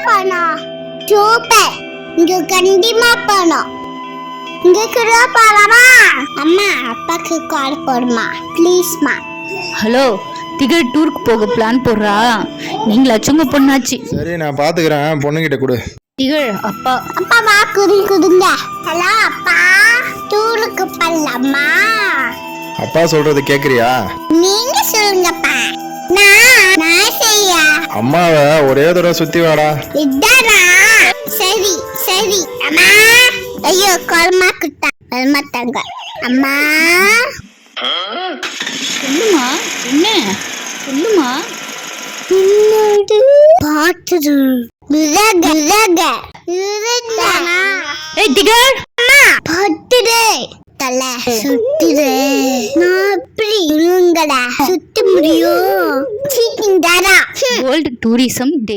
போனோம். சூப்பர். இங்க கண்டிப்பா போனோம். இங்க கூட போலாமா? அம்மா அப்பாக்கு கால் போடுமா ப்ளீஸ்மா. ஹலோ திகழ் டூருக்கு போக பிளான் போடுறா. நீங்களாச்சும் உங்க பொண்ணாச்சு. சரி நான் பாத்துக்கிறேன், பொண்ணுகிட்ட கொடு. திகழ் அப்பா. அப்பா வா குடுங்க. ஹலோ அப்பா, டூருக்கு போலாமா? அப்பா சொல்றது கேக்குறியா? நீங்க சொல்லுங்கப்பா. நான் செய்ய. அம்மாவை ஒரே தடவை சுத்தி வாடா. இதானா? சரி சரி அம்மா. ஐயோ கொல்மா குட்டா வரமாட்டாங்க. அம்மா சொல்லுமா என்ன சொல்லுமா. பாத்துரு ஏய் திகழ் பட்டுரு தலை சுத்துரு. நான் எப்படி இருங்கடா சுத்த முடியும்? சீக்கிரம் தாரா. வேர்ல்ட் டூரிசம் டே.